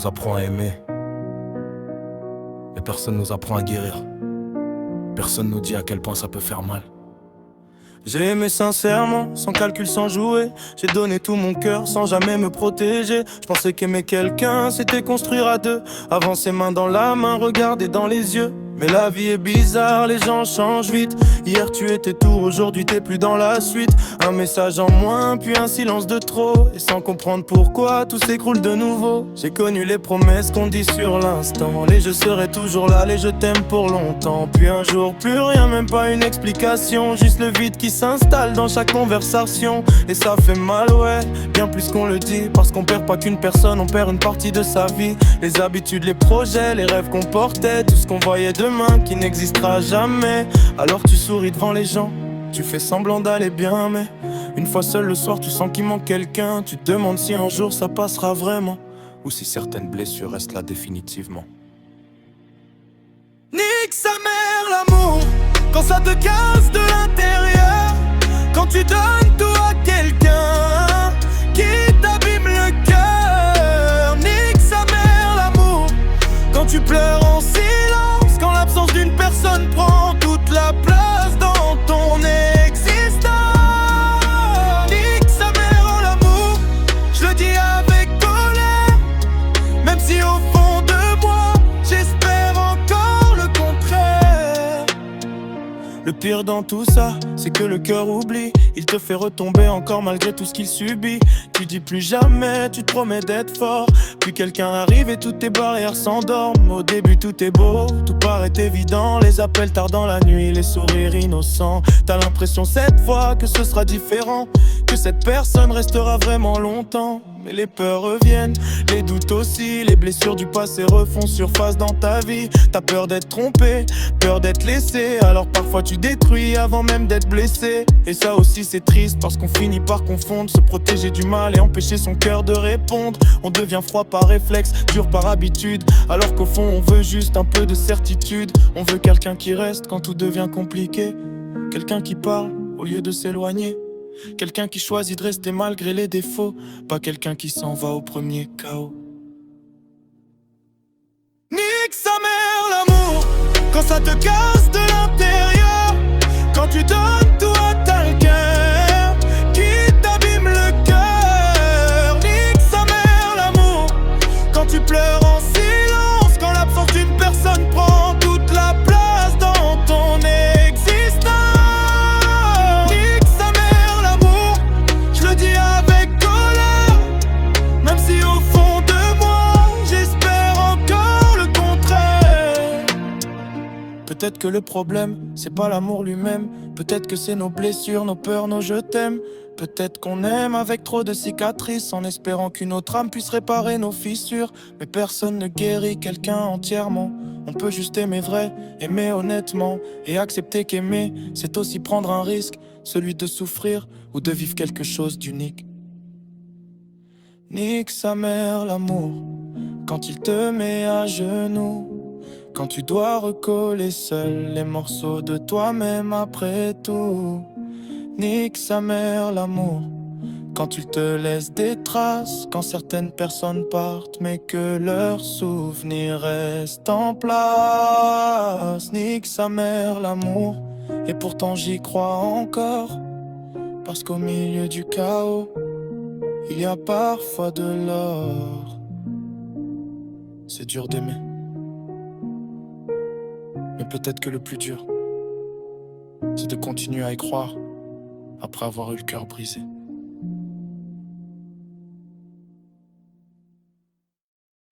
nous apprend à aimer, mais personne nous apprend à guérir. Personne nous dit à quel point ça peut faire mal. J'ai aimé sincèrement, sans calcul, sans jouer. J'ai donné tout mon cœur sans jamais me protéger. Je pensais qu'aimer quelqu'un, c'était construire à deux. Avancer main dans la main, regarder dans les yeux. Mais la vie est bizarre, les gens changent vite. Hier tu étais tout, aujourd'hui t'es plus dans la suite. Un message en moins, puis un silence de trop. Et sans comprendre pourquoi, tout s'écroule de nouveau. J'ai connu les promesses qu'on dit sur l'instant. Les je serai toujours là, les je t'aime pour longtemps. Puis un jour, plus rien, même pas une explication. Juste le vide qui s'installe dans chaque conversation. Et ça fait mal, ouais, bien plus qu'on le dit. Parce qu'on perd pas qu'une personne, on perd une partie de sa vie. Les habitudes, les projets, les rêves qu'on portait. Tout ce qu'on voyait demain qui n'existera jamais. Alors tu souris devant les gens, tu fais semblant d'aller bien. Mais une fois seul le soir, tu sens qu'il manque quelqu'un. Tu te demandes si un jour ça passera vraiment, ou si certaines blessures restent là définitivement. Nique sa mère l'amour, quand ça te casse de l'intérieur. Quand tu donnes tout à quelqu'un qui t'abîme le cœur. Nique sa mère l'amour, quand tu pleures en silence. Quand l'absence d'une personne prend toute la place dans ton existence. Nique sa mère en l'amour, je le dis avec colère. Même si au fond de moi, j'espère encore le contraire. Le pire dans tout ça, c'est que le cœur oublie. Il te fait retomber encore malgré tout ce qu'il subit. Tu dis plus jamais, tu te promets d'être fort. Puis quelqu'un arrive et toutes tes barrières s'endorment. Au début tout est beau, tout paraît évident. Les appels tard dans la nuit, les sourires innocents. T'as l'impression cette fois que ce sera différent, que cette personne restera vraiment longtemps. Mais les peurs reviennent, les doutes aussi. Les blessures du passé refont surface dans ta vie. T'as peur d'être trompé, peur d'être laissé. Alors parfois tu détruis avant même d'être blessé. Et ça aussi c'est triste parce qu'on finit par confondre se protéger du mal et empêcher son cœur de répondre. On devient froid par réflexe, dur par habitude. Alors qu'au fond on veut juste un peu de certitude. On veut quelqu'un qui reste quand tout devient compliqué. Quelqu'un qui parle au lieu de s'éloigner. Quelqu'un qui choisit de rester malgré les défauts. Pas quelqu'un qui s'en va au premier chaos. Nique sa mère l'amour, quand ça te casse de l'intérieur. Quand tu donnes tout à quelqu'un qui t'abîme le cœur. Nique sa mère l'amour, quand tu pleures en silence. Quand l'absence d'une personne prend toute la place dans ton existence. Nique sa mère l'amour, je le dis avec colère. Même si au fond de moi, j'espère encore le contraire. Peut-être que le problème, c'est pas l'amour lui-même. Peut-être que c'est nos blessures, nos peurs, nos je t'aime. Peut-être qu'on aime avec trop de cicatrices, en espérant qu'une autre âme puisse réparer nos fissures. Mais personne ne guérit quelqu'un entièrement. On peut juste aimer vrai, aimer honnêtement. Et accepter qu'aimer, c'est aussi prendre un risque. Celui de souffrir ou de vivre quelque chose d'unique. Nique sa mère l'amour, quand il te met à genoux. Quand tu dois recoller seul les morceaux de toi-même après tout. Nique sa mère l'amour, quand tu te laisses des traces. Quand certaines personnes partent mais que leurs souvenirs restent en place. Nique sa mère l'amour, et pourtant j'y crois encore. Parce qu'au milieu du chaos, il y a parfois de l'or. C'est dur d'aimer, mais peut-être que le plus dur, c'est de continuer à y croire après avoir eu le cœur brisé.